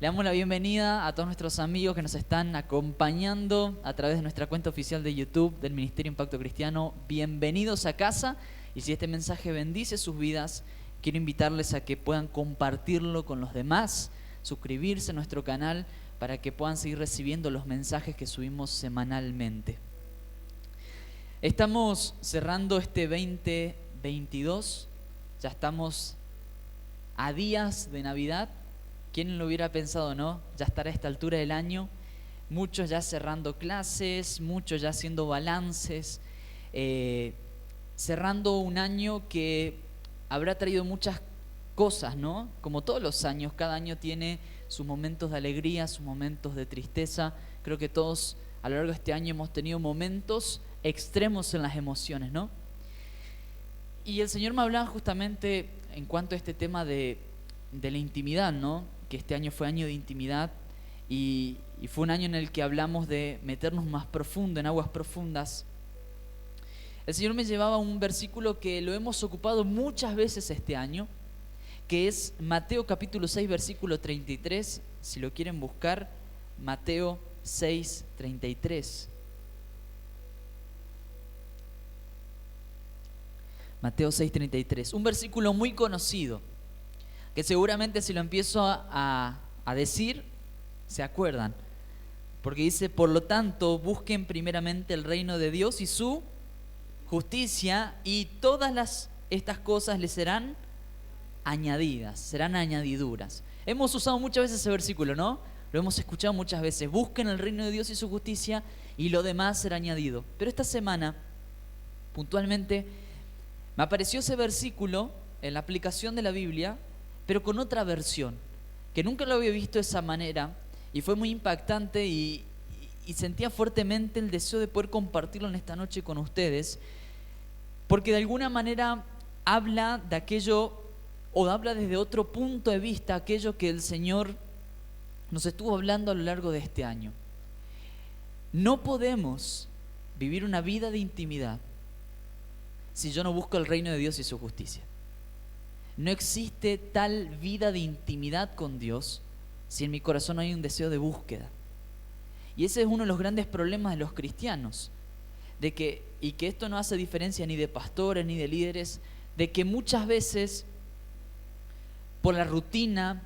Le damos la bienvenida a todos nuestros amigos que nos están acompañando a través de nuestra cuenta oficial de YouTube del Ministerio Impacto Cristiano. Bienvenidos a casa, y si este mensaje bendice sus vidas, quiero invitarles a que puedan compartirlo con los demás, suscribirse a nuestro canal para que puedan seguir recibiendo los mensajes que subimos semanalmente. Estamos cerrando este 2022, ya estamos a días de Navidad. ¿Quién lo hubiera pensado, no? Ya estar a esta altura del año, muchos ya cerrando clases, muchos ya haciendo balances, cerrando un año que habrá traído muchas cosas, ¿no? Como todos los años, cada año tiene sus momentos de alegría, sus momentos de tristeza. Creo que todos a lo largo de este año hemos tenido momentos extremos en las emociones, ¿no? Y el Señor me hablaba justamente en cuanto a este tema de la intimidad, ¿no? Que este año fue año de intimidad y fue un año en el que hablamos de meternos más profundo, en aguas profundas. El Señor me llevaba a un versículo que lo hemos ocupado muchas veces este año, que es Mateo capítulo 6, versículo 33. Si lo quieren buscar, Mateo 6, 33. Mateo 6, 33. Un versículo muy conocido, que seguramente si lo empiezo a decir, se acuerdan. Porque dice: por lo tanto, busquen primeramente el reino de Dios y su justicia, y todas estas cosas les serán añadidas, serán añadiduras. Hemos usado muchas veces ese versículo, ¿no? Lo hemos escuchado muchas veces. Busquen el reino de Dios y su justicia, y lo demás será añadido. Pero esta semana, puntualmente, me apareció ese versículo en la aplicación de la Biblia, pero con otra versión, que nunca lo había visto de esa manera, y fue muy impactante y sentía fuertemente el deseo de poder compartirlo en esta noche con ustedes, porque de alguna manera habla de aquello, o habla desde otro punto de vista, aquello que el Señor nos estuvo hablando a lo largo de este año. No podemos vivir una vida de intimidad si yo no busco el reino de Dios y su justicia. No existe tal vida de intimidad con Dios si en mi corazón no hay un deseo de búsqueda. Y ese es uno de los grandes problemas de los cristianos, y que esto no hace diferencia ni de pastores ni de líderes, de que muchas veces por la rutina,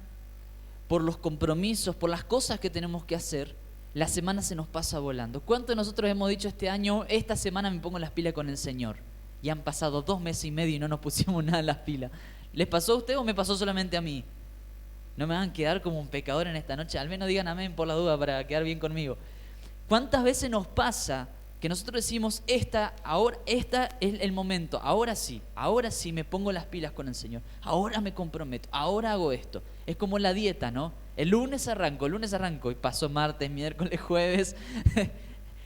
por los compromisos, por las cosas que tenemos que hacer, la semana se nos pasa volando. ¿Cuántos de nosotros hemos dicho este año: esta semana me pongo las pilas con el Señor? Y han pasado 2 meses y medio y no nos pusimos nada en las pilas. ¿Les pasó a usted o me pasó solamente a mí? No me van a quedar como un pecador en esta noche. Al menos digan amén por la duda para quedar bien conmigo. ¿Cuántas veces nos pasa que nosotros decimos: esta es el momento, ahora sí me pongo las pilas con el Señor, ahora me comprometo, ahora hago esto? Es como la dieta, ¿no? El lunes arranco, y pasó martes, miércoles, jueves.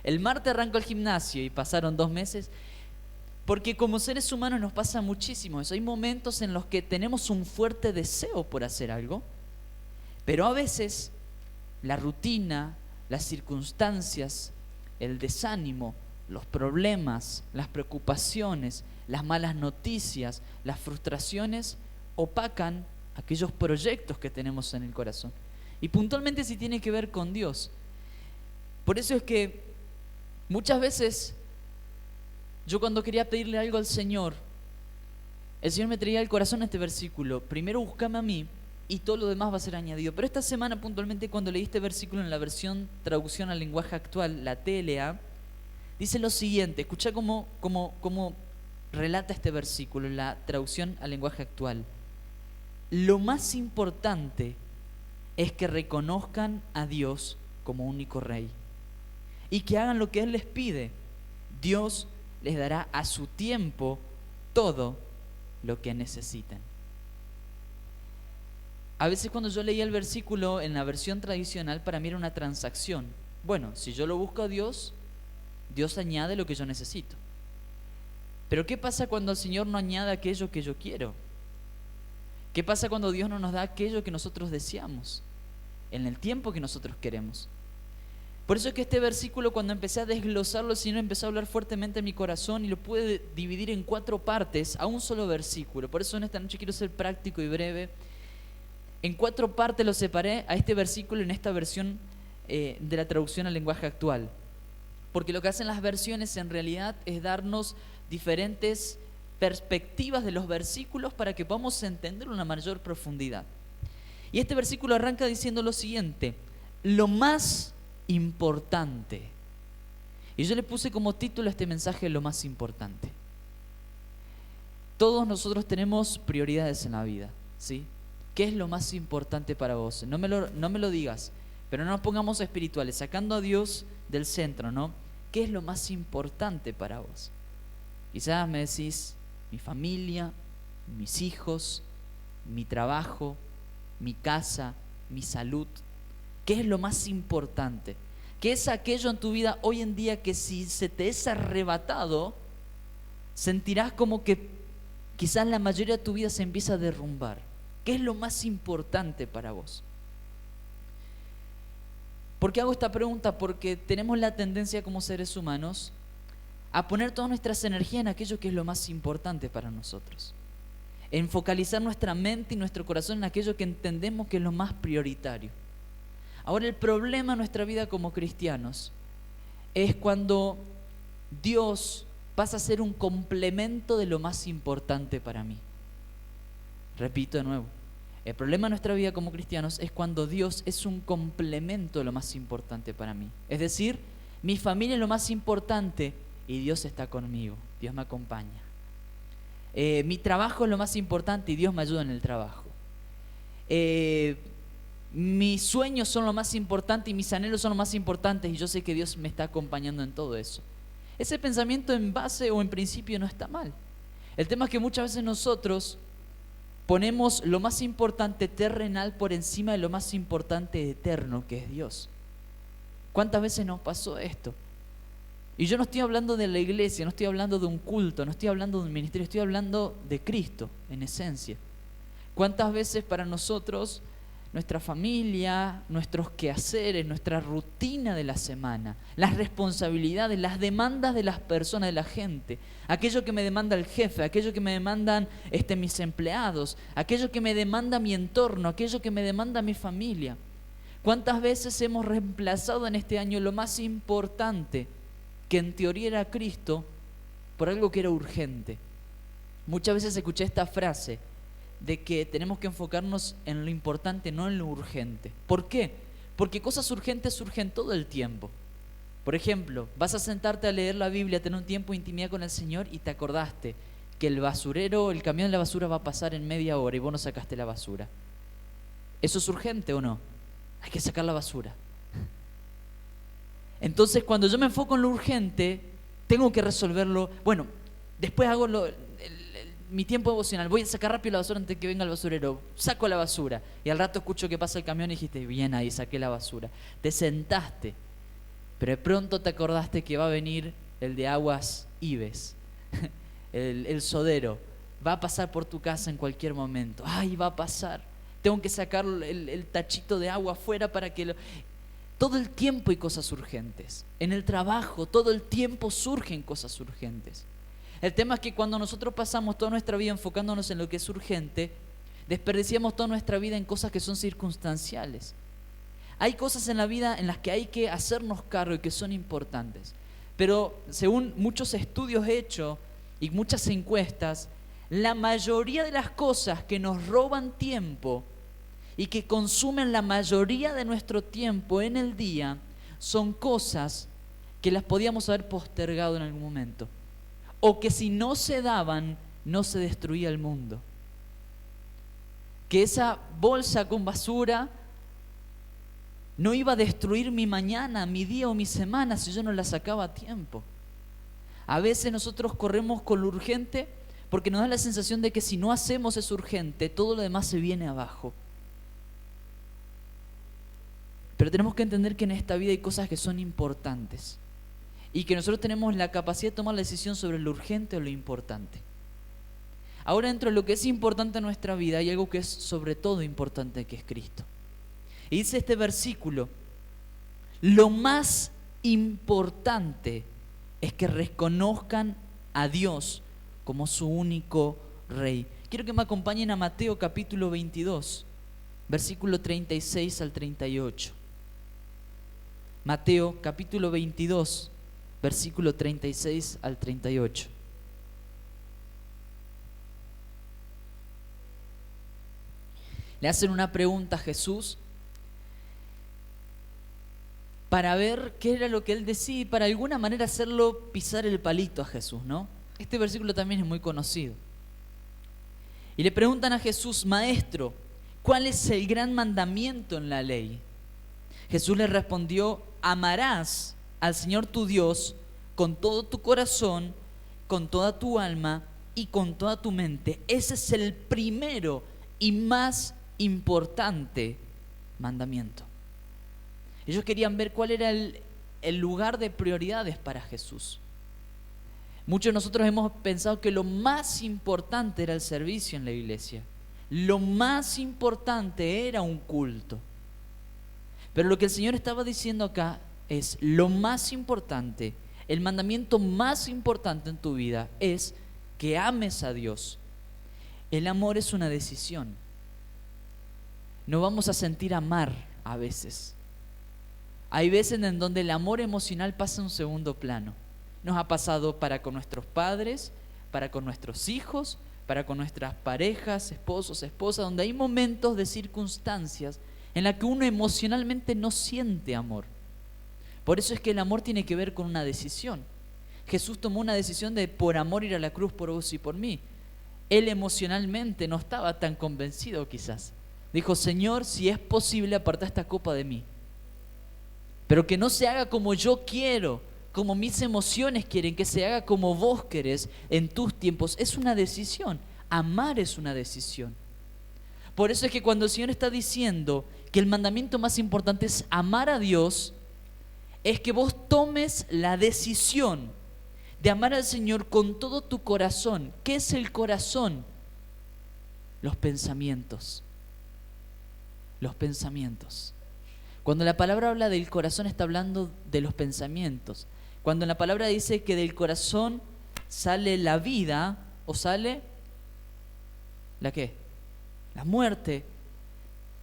El martes arranco el gimnasio y pasaron 2 meses. Porque como seres humanos nos pasa muchísimo eso. Hay momentos en los que tenemos un fuerte deseo por hacer algo, pero a veces la rutina, las circunstancias, el desánimo, los problemas, las preocupaciones, las malas noticias, las frustraciones opacan aquellos proyectos que tenemos en el corazón. Y puntualmente si tiene que ver con Dios. Por eso es que muchas veces yo, cuando quería pedirle algo al Señor, el Señor me traía al corazón este versículo: primero búscame a mí y todo lo demás va a ser añadido. Pero esta semana puntualmente, cuando leí este versículo en la versión traducción al lenguaje actual, la TLA, dice lo siguiente. Escucha cómo relata este versículo en la traducción al lenguaje actual: lo más importante es que reconozcan a Dios como único Rey y que hagan lo que Él les pide. Dios les dará a su tiempo todo lo que necesiten. A veces cuando yo leía el versículo en la versión tradicional, para mí era una transacción. Bueno, si yo lo busco a Dios, Dios añade lo que yo necesito. Pero ¿qué pasa cuando el Señor no añade aquello que yo quiero? ¿Qué pasa cuando Dios no nos da aquello que nosotros deseamos en el tiempo que nosotros queremos? Por eso es que este versículo, cuando empecé a desglosarlo, el Señor empezó a hablar fuertemente en mi corazón y lo pude dividir en 4 partes a un solo versículo. Por eso en esta noche quiero ser práctico y breve. En 4 partes lo separé a este versículo en esta versión de la traducción al lenguaje actual. Porque lo que hacen las versiones en realidad es darnos diferentes perspectivas de los versículos para que podamos entender una mayor profundidad. Y este versículo arranca diciendo lo siguiente: lo más importante. Y yo le puse como título a este mensaje: lo más importante. Todos nosotros tenemos prioridades en la vida, ¿sí? ¿Qué es lo más importante para vos? No me lo digas, pero no nos pongamos espirituales, sacando a Dios del centro, ¿no? ¿Qué es lo más importante para vos? Quizás me decís: mi familia, mis hijos, mi trabajo, mi casa, mi salud. ¿Qué es lo más importante? ¿Qué es aquello en tu vida hoy en día que si se te es arrebatado, sentirás como que quizás la mayoría de tu vida se empieza a derrumbar? ¿Qué es lo más importante para vos? ¿Por qué hago esta pregunta? Porque tenemos la tendencia como seres humanos a poner todas nuestras energías en aquello que es lo más importante para nosotros. En focalizar nuestra mente y nuestro corazón en aquello que entendemos que es lo más prioritario. Ahora, el problema en nuestra vida como cristianos es cuando Dios pasa a ser un complemento de lo más importante para mí. Repito de nuevo, el problema en nuestra vida como cristianos es cuando Dios es un complemento de lo más importante para mí. Es decir, mi familia es lo más importante y Dios está conmigo, Dios me acompaña. Mi trabajo es lo más importante y Dios me ayuda en el trabajo. Mis sueños son lo más importante y mis anhelos son lo más importantes y yo sé que Dios me está acompañando en todo eso. Ese pensamiento en base o en principio no está mal. El tema es que muchas veces nosotros ponemos lo más importante terrenal por encima de lo más importante eterno, que es Dios. ¿Cuántas veces nos pasó esto? Y yo no estoy hablando de la iglesia, no estoy hablando de un culto, no estoy hablando de un ministerio, estoy hablando de Cristo, en esencia. ¿Cuántas veces para nosotros, nuestra familia, nuestros quehaceres, nuestra rutina de la semana, las responsabilidades, las demandas de las personas, de la gente, aquello que me demanda el jefe, aquello que me demandan mis empleados, aquello que me demanda mi entorno, aquello que me demanda mi familia? ¿Cuántas veces hemos reemplazado en este año lo más importante, que en teoría era Cristo, por algo que era urgente? Muchas veces escuché esta frase de que tenemos que enfocarnos en lo importante, no en lo urgente. ¿Por qué? Porque cosas urgentes surgen todo el tiempo. Por ejemplo, vas a sentarte a leer la Biblia, a tener un tiempo de intimidad con el Señor y te acordaste que el camión de la basura va a pasar en media hora y vos no sacaste la basura. ¿Eso es urgente o no? Hay que sacar la basura. Entonces, cuando yo me enfoco en lo urgente, tengo que resolverlo. Bueno, después hago mi tiempo devocional. Voy a sacar rápido la basura antes de que venga el basurero. Saco la basura. Y al rato escucho que pasa el camión y dijiste: bien, ahí saqué la basura. Te sentaste. Pero de pronto te acordaste que va a venir el de aguas Ives. el sodero. Va a pasar por tu casa en cualquier momento. ¡Ay, va a pasar! Tengo que sacar el tachito de agua afuera para que Todo el tiempo hay cosas urgentes. En el trabajo, todo el tiempo surgen cosas urgentes. El tema es que cuando nosotros pasamos toda nuestra vida enfocándonos en lo que es urgente, desperdiciamos toda nuestra vida en cosas que son circunstanciales. Hay cosas en la vida en las que hay que hacernos cargo y que son importantes. Pero según muchos estudios hechos y muchas encuestas, la mayoría de las cosas que nos roban tiempo y que consumen la mayoría de nuestro tiempo en el día son cosas que las podíamos haber postergado en algún momento, o que si no se daban, no se destruía el mundo. Que esa bolsa con basura no iba a destruir mi mañana, mi día o mi semana si yo no la sacaba a tiempo. A veces nosotros corremos con lo urgente porque nos da la sensación de que si no hacemos eso urgente, todo lo demás se viene abajo. Pero tenemos que entender que en esta vida hay cosas que son importantes y que nosotros tenemos la capacidad de tomar la decisión sobre lo urgente o lo importante. Ahora, dentro de lo que es importante en nuestra vida hay algo que es sobre todo importante, que es Cristo. Y dice este versículo: lo más importante es que reconozcan a Dios como su único Rey. Quiero que me acompañen a Mateo capítulo 22. versículo 36 al 38. Mateo capítulo 22, versículo 36 al 38. Le hacen una pregunta a Jesús para ver qué era lo que él decía y para de alguna manera hacerlo pisar el palito a Jesús, ¿no? Este versículo también es muy conocido. Y le preguntan a Jesús: Maestro, ¿cuál es el gran mandamiento en la ley? Jesús le respondió: amarás al Señor tu Dios con todo tu corazón, con toda tu alma y con toda tu mente. Ese es el primero y más importante mandamiento. Ellos querían ver cuál era el lugar de prioridades para Jesús. Muchos de nosotros hemos pensado que lo más importante era el servicio en la iglesia. Lo más importante era un culto. Pero lo que el Señor estaba diciendo acá es: lo más importante, el mandamiento más importante en tu vida es que ames a Dios. El amor es una decisión. No vamos a sentir amar a veces. Hay veces en donde el amor emocional pasa a un segundo plano. Nos ha pasado para con nuestros padres, para con nuestros hijos, para con nuestras parejas, esposos, esposas, donde hay momentos de circunstancias en las que uno emocionalmente no siente amor. Por eso es que el amor tiene que ver con una decisión. Jesús tomó una decisión de por amor ir a la cruz por vos y por mí. Él emocionalmente no estaba tan convencido quizás. Dijo: Señor, si es posible, aparta esta copa de mí. Pero que no se haga como yo quiero, como mis emociones quieren, que se haga como vos querés en tus tiempos. Es una decisión. Amar es una decisión. Por eso es que cuando el Señor está diciendo que el mandamiento más importante es amar a Dios, es que vos tomes la decisión de amar al Señor con todo tu corazón. ¿Qué es el corazón? Los pensamientos. Los pensamientos. Cuando la palabra habla del corazón, está hablando de los pensamientos. Cuando la palabra dice que del corazón sale la vida, o sale ¿la qué? La muerte.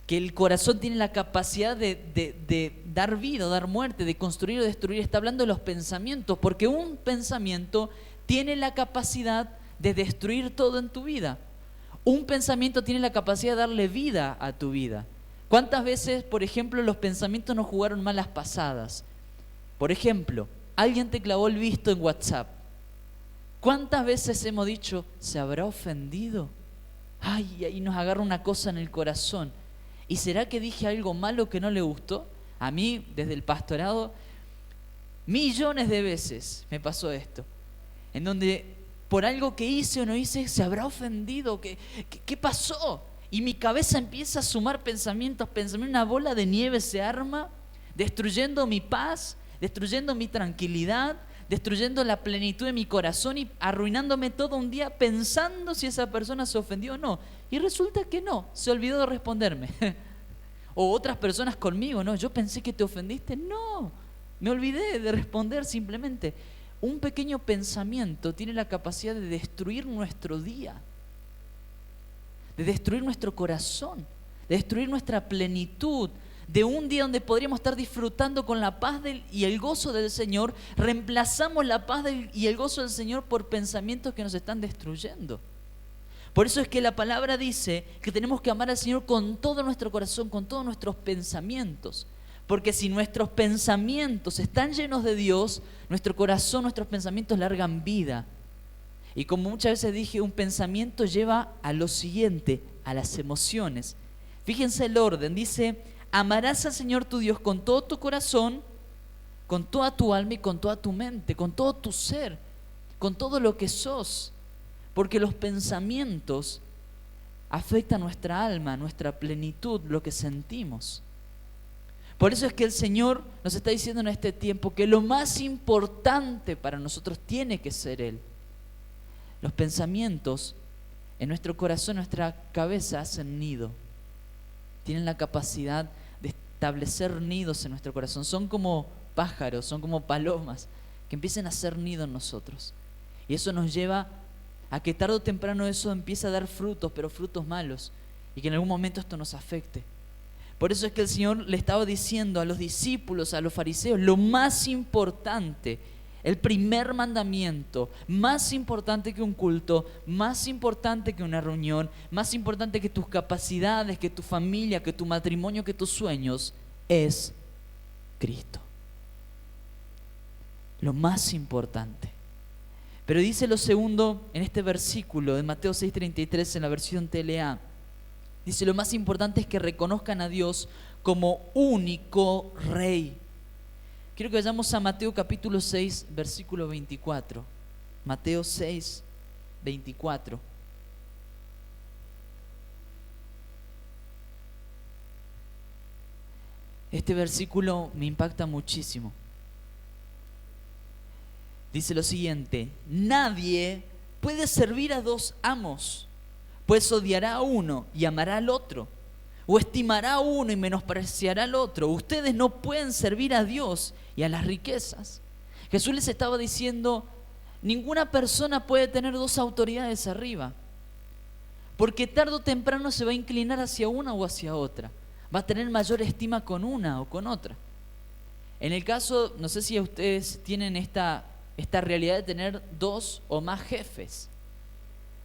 Que el corazón tiene la capacidad de dar vida, dar muerte, de construir o destruir. Está hablando de los pensamientos, porque un pensamiento tiene la capacidad de destruir todo en tu vida. Un pensamiento tiene la capacidad de darle vida a tu vida. ¿Cuántas veces, por ejemplo, los pensamientos nos jugaron malas pasadas? Por ejemplo, alguien te clavó el visto en WhatsApp. ¿Cuántas veces hemos dicho: ¿se habrá ofendido? Ay, ahí nos agarra una cosa en el corazón. ¿Y será que dije algo malo que no le gustó? A mí, desde el pastorado, millones de veces me pasó esto. En donde por algo que hice o no hice, ¿se habrá ofendido? ¿Qué pasó? Y mi cabeza empieza a sumar pensamientos, una bola de nieve se arma, destruyendo mi paz, destruyendo mi tranquilidad, destruyendo la plenitud de mi corazón y arruinándome todo un día pensando si esa persona se ofendió o no. Y resulta que no, se olvidó de responderme. O otras personas conmigo: no, yo pensé que te ofendiste. No, me olvidé de responder simplemente. Un pequeño pensamiento tiene la capacidad de destruir nuestro día, de destruir nuestro corazón, de destruir nuestra plenitud, de un día donde podríamos estar disfrutando con la paz y el gozo del Señor. Reemplazamos la paz y el gozo del Señor por pensamientos que nos están destruyendo. Por eso es que la palabra dice que tenemos que amar al Señor con todo nuestro corazón, con todos nuestros pensamientos. Porque si nuestros pensamientos están llenos de Dios, nuestro corazón, nuestros pensamientos largan vida. Y como muchas veces dije, un pensamiento lleva a lo siguiente, a las emociones. Fíjense el orden, dice: amarás al Señor tu Dios con todo tu corazón, con toda tu alma y con toda tu mente, con todo tu ser, con todo lo que sos. Porque los pensamientos afectan nuestra alma, nuestra plenitud, lo que sentimos. Por eso es que el Señor nos está diciendo en este tiempo que lo más importante para nosotros tiene que ser Él. Los pensamientos en nuestro corazón, en nuestra cabeza, hacen nido. Tienen la capacidad de establecer nidos en nuestro corazón. Son como pájaros, son como palomas que empiezan a hacer nido en nosotros. Y eso nos lleva a que tarde o temprano eso empieza a dar frutos, pero frutos malos. y que en algún momento esto nos afecte. Por eso es que el Señor le estaba diciendo a los discípulos, a los fariseos, lo más importante, el primer mandamiento, más importante que un culto, más importante que una reunión, más importante que tus capacidades, que tu familia, que tu matrimonio, que tus sueños, es Cristo. Lo más importante. Pero dice lo segundo en este versículo de Mateo 6:33 en la versión TLA. Dice, lo más importante es que reconozcan a Dios como único Rey. Quiero que vayamos a Mateo capítulo 6, versículo 24. Mateo 6, 24. Este versículo me impacta muchísimo. Dice lo siguiente: nadie puede servir a dos amos, pues odiará a uno y amará al otro, o estimará a uno y menospreciará al otro. Ustedes no pueden servir a Dios y a las riquezas. Jesús les estaba diciendo, ninguna persona puede tener dos autoridades arriba, porque tarde o temprano se va a inclinar hacia una o hacia otra. Va a tener mayor estima con una o con otra. En el caso, no sé si ustedes tienen esta realidad de tener dos o más jefes.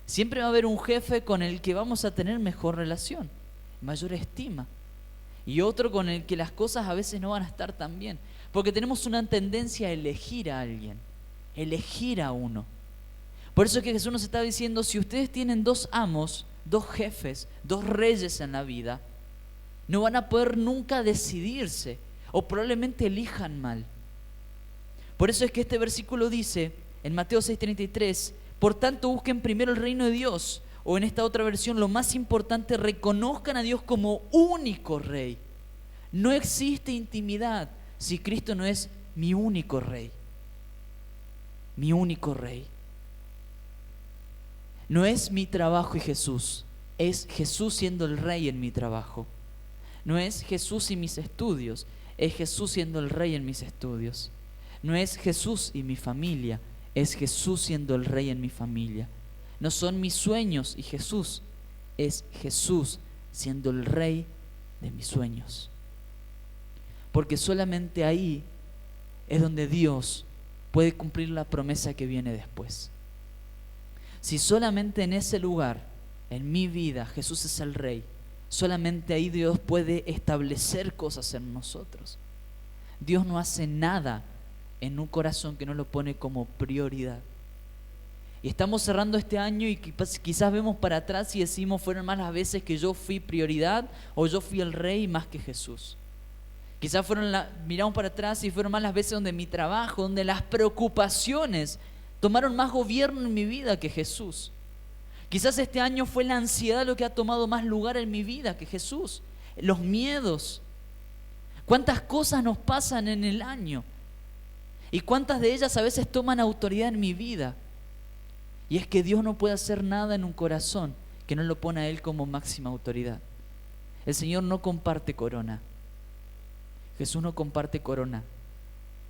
Siempre va a haber un jefe con el que vamos a tener mejor relación, mayor estima, y otro con el que las cosas a veces no van a estar tan bien, porque tenemos una tendencia a elegir a alguien, elegir a uno. Por eso es que Jesús nos está diciendo, si ustedes tienen dos amos, dos jefes, dos reyes en la vida, no van a poder nunca decidirse, o probablemente elijan mal. Por eso es que este versículo dice, en Mateo 6:33, por tanto busquen primero el reino de Dios, o en esta otra versión, lo más importante, reconozcan a Dios como único Rey. No existe intimidad si Cristo no es mi único Rey. Mi único Rey. No es mi trabajo y Jesús, es Jesús siendo el Rey en mi trabajo. No es Jesús y mis estudios, es Jesús siendo el Rey en mis estudios. No es Jesús y mi familia, es Jesús siendo el Rey en mi familia. No son mis sueños y Jesús, es Jesús siendo el Rey de mis sueños. Porque solamente ahí es donde Dios puede cumplir la promesa que viene después. Si solamente en ese lugar, en mi vida, Jesús es el Rey, solamente ahí Dios puede establecer cosas en nosotros. Dios no hace nada en un corazón que no lo pone como prioridad. Y estamos cerrando este año y quizás vemos para atrás y decimos, fueron más las veces que yo fui prioridad o yo fui el Rey más que Jesús. Quizás miramos para atrás y fueron más las veces donde mi trabajo, donde las preocupaciones tomaron más gobierno en mi vida que Jesús. Quizás este año fue la ansiedad lo que ha tomado más lugar en mi vida que Jesús. Los miedos. ¿Cuántas cosas nos pasan en el año? Y cuántas de ellas a veces toman autoridad en mi vida. Y es que Dios no puede hacer nada en un corazón que no lo pone a Él como máxima autoridad. El Señor no comparte corona. Jesús no comparte corona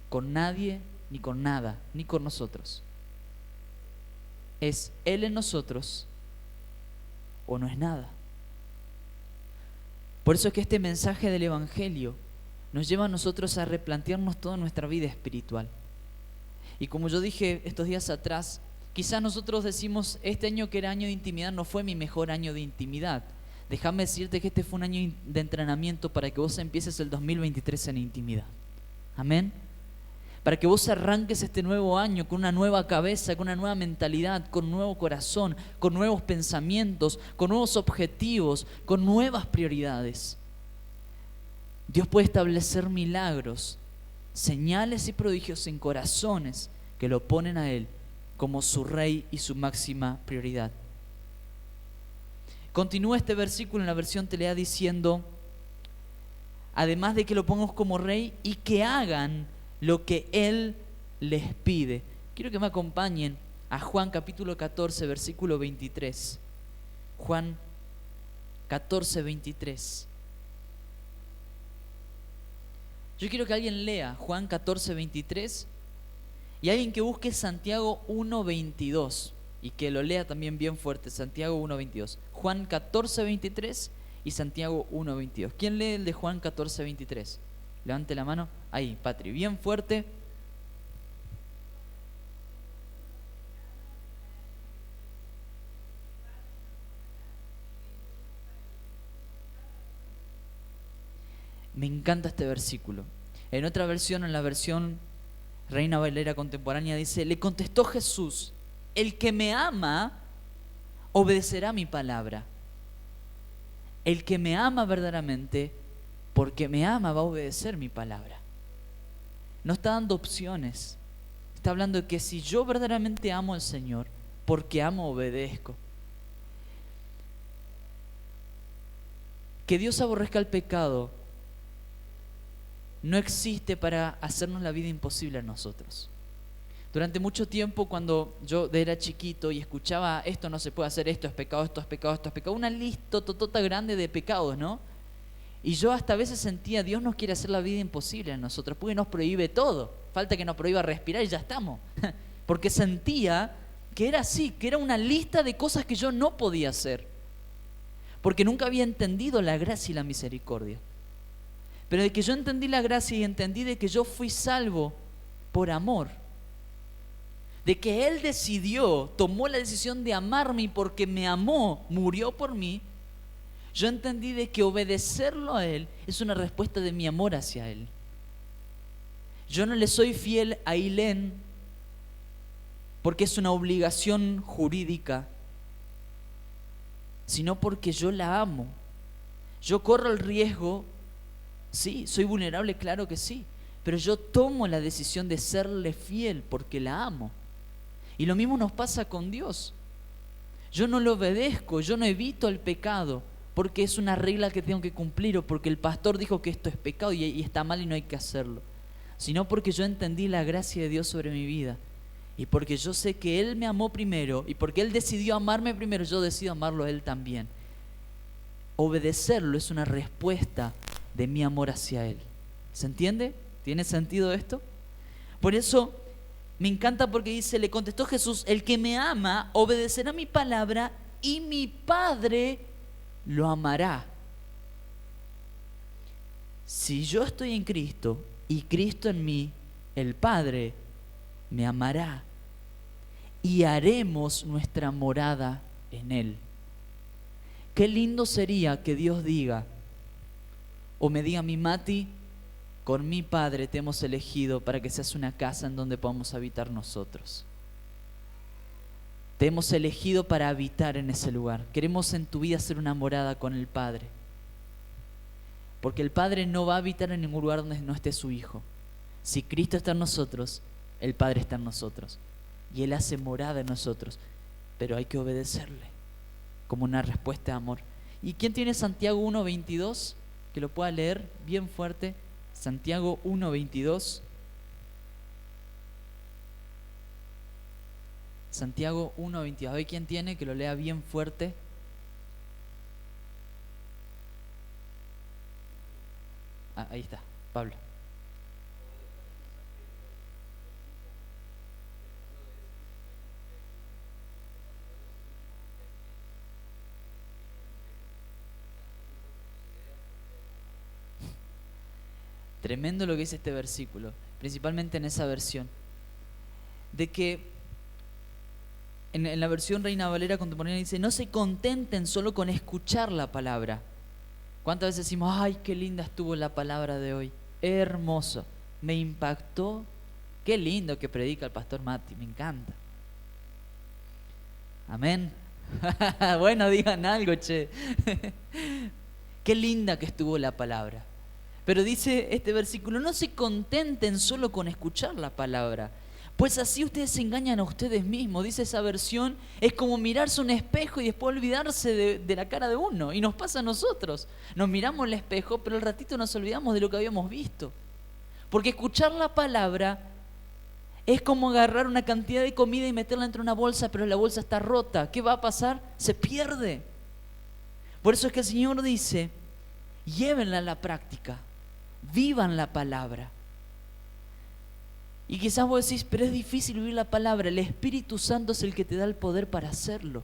con nadie, ni con nada, ni con nosotros. ¿Es Él en nosotros o no es nada? Por eso es que este mensaje del Evangelio nos lleva a nosotros a replantearnos toda nuestra vida espiritual. Y como yo dije estos días atrás, quizás nosotros decimos, este año que era año de intimidad no fue mi mejor año de intimidad. Déjame decirte que este fue un año de entrenamiento para que vos empieces el 2023 en intimidad. Amén. Para que vos arranques este nuevo año con una nueva cabeza, con una nueva mentalidad, con un nuevo corazón, con nuevos pensamientos, con nuevos objetivos, con nuevas prioridades. Dios puede establecer milagros, señales y prodigios en corazones que lo ponen a Él como su Rey y su máxima prioridad. Continúa este versículo en la versión Telea diciendo, además de que lo pongamos como Rey y que hagan lo que Él les pide. Quiero que me acompañen a Juan capítulo 14, versículo 23. Juan 14, 23. Yo quiero que alguien lea Juan 14, 23 y alguien que busque Santiago 1, 22. y que lo lea también bien fuerte, Santiago 1:22. Juan 14:23 y Santiago 1:22. ¿Quién lee el de Juan 14:23? Levante la mano. Ahí, Patri, bien fuerte. Me encanta este versículo. En otra versión, en la versión Reina Valera contemporánea, dice: le contestó Jesús, el que me ama obedecerá mi palabra. El que me ama verdaderamente, porque me ama, va a obedecer mi palabra. No está dando opciones. Está hablando de que si yo verdaderamente amo al Señor, porque amo, obedezco. Que Dios aborrezca el pecado no existe para hacernos la vida imposible a nosotros. Durante mucho tiempo, cuando yo era chiquito y escuchaba esto no se puede hacer, esto es pecado, esto es pecado, esto es pecado, una lista totota grande de pecados, ¿no? Y yo hasta a veces sentía, Dios nos quiere hacer la vida imposible a nosotros, porque nos prohíbe todo. Falta que nos prohíba respirar y ya estamos. Porque sentía que era así, que era una lista de cosas que yo no podía hacer. Porque nunca había entendido la gracia y la misericordia. Pero de que yo entendí la gracia y entendí de que yo fui salvo por amor, de que Él decidió, tomó la decisión de amarme y porque me amó, murió por mí, yo entendí de que obedecerlo a Él es una respuesta de mi amor hacia Él. Yo no le soy fiel a Ailén porque es una obligación jurídica, sino porque yo la amo. Yo corro el riesgo. Sí, soy vulnerable, claro que sí, pero yo tomo la decisión de serle fiel porque la amo. Y lo mismo nos pasa con Dios. Yo no le obedezco, yo no evito el pecado porque es una regla que tengo que cumplir o porque el pastor dijo que esto es pecado y está mal y no hay que hacerlo, sino porque yo entendí la gracia de Dios sobre mi vida y porque yo sé que Él me amó primero y porque Él decidió amarme primero, yo decido amarlo a Él también. Obedecerlo es una respuesta de mi amor hacia Él. ¿Se entiende? ¿Tiene sentido esto? Por eso me encanta porque dice, le contestó Jesús, el que me ama obedecerá mi palabra y mi Padre lo amará. Si yo estoy en Cristo y Cristo en mí, el Padre me amará y haremos nuestra morada en Él. Qué lindo sería que Dios diga, o me diga mi Mati, con mi Padre te hemos elegido para que seas una casa en donde podamos habitar nosotros. Te hemos elegido para habitar en ese lugar. Queremos en tu vida hacer una morada con el Padre. Porque el Padre no va a habitar en ningún lugar donde no esté su Hijo. Si Cristo está en nosotros, el Padre está en nosotros. Y Él hace morada en nosotros. Pero hay que obedecerle como una respuesta de amor. ¿Y quién tiene Santiago 1:22? Que lo pueda leer bien fuerte. Santiago 1:22. Santiago 1:22. A ver quién tiene, que lo lea bien fuerte. Ahí está, Pablo. Tremendo lo que dice este versículo, principalmente en esa versión, de que en la versión Reina Valera contemporánea dice, no se contenten solo con escuchar la palabra. ¿Cuántas veces decimos, ay, qué linda estuvo la palabra de hoy? Hermoso, me impactó, qué lindo que predica el pastor Mati, me encanta. Amén. Bueno, digan algo, che. Qué linda que estuvo la palabra. Pero dice este versículo, no se contenten solo con escuchar la palabra, pues así ustedes se engañan a ustedes mismos. Dice esa versión, es como mirarse un espejo y después olvidarse de la cara de uno. Y nos pasa a nosotros. Nos miramos al espejo, pero al ratito nos olvidamos de lo que habíamos visto. Porque escuchar la palabra es como agarrar una cantidad de comida y meterla dentro de una bolsa, pero la bolsa está rota. ¿Qué va a pasar? Se pierde. Por eso es que el Señor dice, llévenla a la práctica. Vivan la palabra. Y quizás vos decís, pero es difícil vivir la palabra. El Espíritu Santo es el que te da el poder para hacerlo.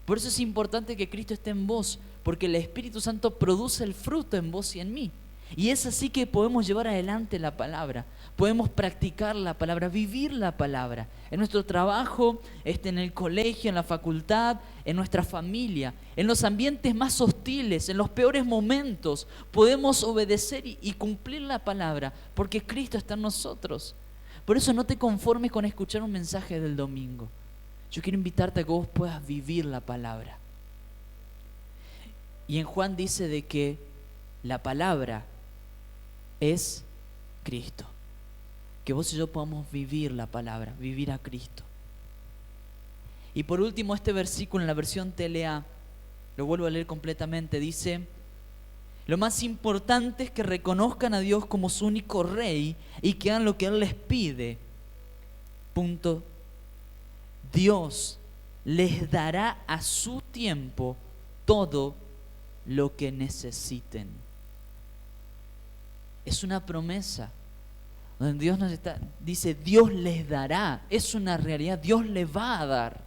Por eso es importante que Cristo esté en vos, porque el Espíritu Santo produce el fruto en vos y en mí. Y es así que podemos llevar adelante la palabra, podemos practicar la palabra, vivir la palabra. En nuestro trabajo, en el colegio, en la facultad, en nuestra familia, en los ambientes más hostiles, en los peores momentos, podemos obedecer y cumplir la palabra, porque Cristo está en nosotros. Por eso no te conformes con escuchar un mensaje del domingo. Yo quiero invitarte a que vos puedas vivir la palabra. Y en Juan dice de que la palabra es Cristo. Que vos y yo podamos vivir la palabra, vivir a Cristo. Y por último, este versículo en la versión TLA, lo vuelvo a leer completamente, dice: lo más importante es que reconozcan a Dios como su único Rey y que hagan lo que Él les pide. Punto. Dios les dará a su tiempo todo lo que necesiten. Es una promesa donde Dios dice, Dios les dará. Es una realidad, Dios les va a dar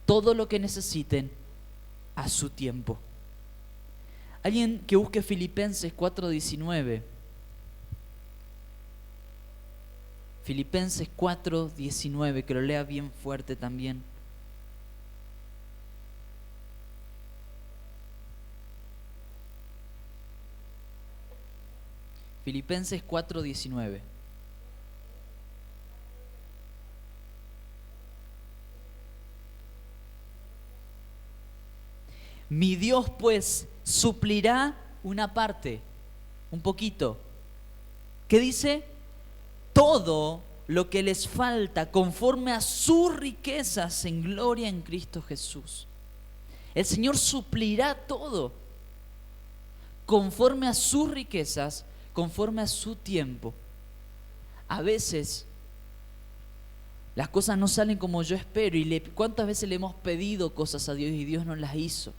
todo lo que necesiten a su tiempo. Alguien que busque Filipenses 4:19. Filipenses 4:19, que lo lea bien fuerte también. Filipenses 4:19. Mi Dios pues suplirá una parte, un poquito. ¿Qué dice? Todo lo que les falta conforme a sus riquezas en gloria en Cristo Jesús. El Señor suplirá todo conforme a sus riquezas, conforme a su tiempo. A veces las cosas no salen como yo espero ¿cuántas veces le hemos pedido cosas a Dios y Dios no las hizo?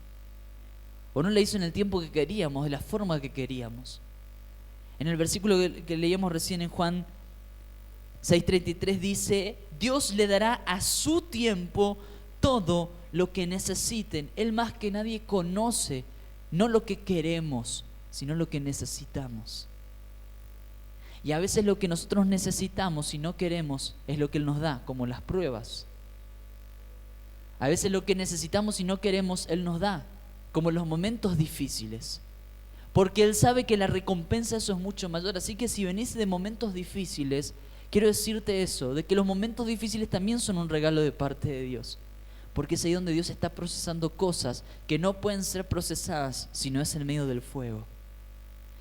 O no las hizo en el tiempo que queríamos, de la forma que queríamos. En el versículo que leíamos recién en Juan 6:33 dice: Dios le dará a su tiempo todo lo que necesiten. Él más que nadie conoce no lo que queremos, sino lo que necesitamos. Y a veces lo que nosotros necesitamos y no queremos es lo que Él nos da, como las pruebas. A veces lo que necesitamos y no queremos, Él nos da, como los momentos difíciles. Porque Él sabe que la recompensa de eso es mucho mayor. Así que si venís de momentos difíciles, quiero decirte eso, de que los momentos difíciles también son un regalo de parte de Dios. Porque es ahí donde Dios está procesando cosas que no pueden ser procesadas si no es en medio del fuego.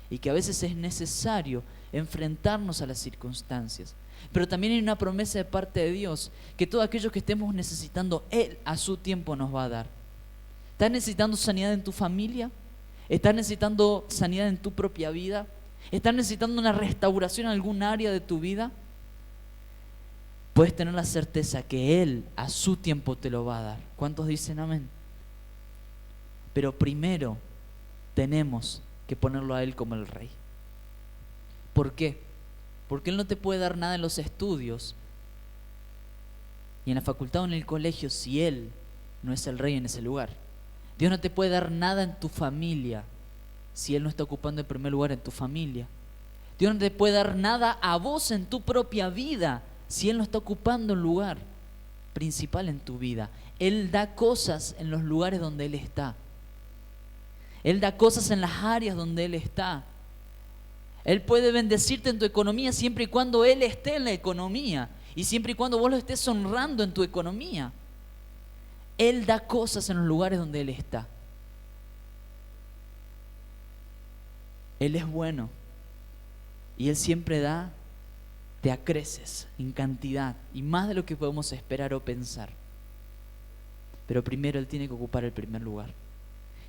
Y que a veces es necesario enfrentarnos a las circunstancias. Pero también hay una promesa de parte de Dios, que todo aquello que estemos necesitando, Él a su tiempo nos va a dar. ¿Estás necesitando sanidad en tu familia? ¿Estás necesitando sanidad en tu propia vida? ¿Estás necesitando una restauración en algún área de tu vida? Puedes tener la certeza que Él a su tiempo te lo va a dar. ¿Cuántos dicen amén? Pero primero tenemos que ponerlo a Él como el Rey. ¿Por qué? Porque Él no te puede dar nada en los estudios y en la facultad o en el colegio si Él no es el Rey en ese lugar. Dios no te puede dar nada en tu familia si Él no está ocupando el primer lugar en tu familia. Dios no te puede dar nada a vos en tu propia vida si Él no está ocupando el lugar principal en tu vida. Él da cosas en los lugares donde Él está. Él da cosas en las áreas donde Él está. Él puede bendecirte en tu economía siempre y cuando Él esté en la economía y siempre y cuando vos lo estés honrando en tu economía. Él da cosas en los lugares donde Él está. Él es bueno y Él siempre da de a creces, en cantidad y más de lo que podemos esperar o pensar. Pero primero Él tiene que ocupar el primer lugar.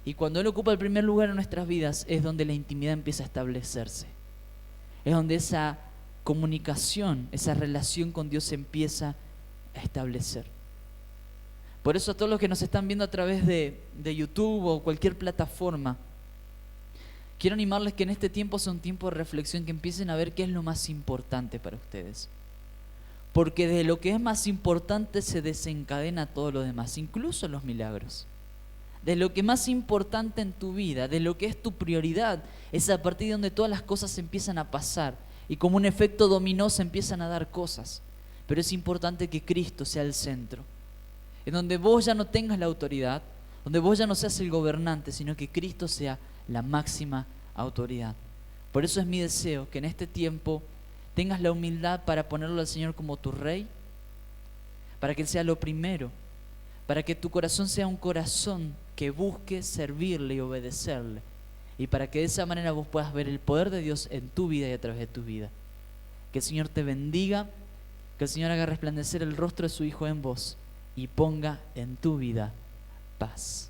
Y cuando Él ocupa el primer lugar en nuestras vidas es donde la intimidad empieza a establecerse. Es donde esa comunicación, esa relación con Dios se empieza a establecer. Por eso a todos los que nos están viendo a través de YouTube o cualquier plataforma, quiero animarles que en este tiempo sea un tiempo de reflexión, que empiecen a ver qué es lo más importante para ustedes. Porque de lo que es más importante se desencadena todo lo demás, incluso los milagros. De lo que más importante en tu vida, de lo que es tu prioridad, es a partir de donde todas las cosas empiezan a pasar y como un efecto dominó se empiezan a dar cosas. Pero es importante que Cristo sea el centro, en donde vos ya no tengas la autoridad, donde vos ya no seas el gobernante, sino que Cristo sea la máxima autoridad. Por eso es mi deseo que en este tiempo tengas la humildad para ponerlo al Señor como tu Rey, para que Él sea lo primero, para que tu corazón sea un corazón que busque servirle y obedecerle, y para que de esa manera vos puedas ver el poder de Dios en tu vida y a través de tu vida. Que el Señor te bendiga, que el Señor haga resplandecer el rostro de su Hijo en vos y ponga en tu vida paz.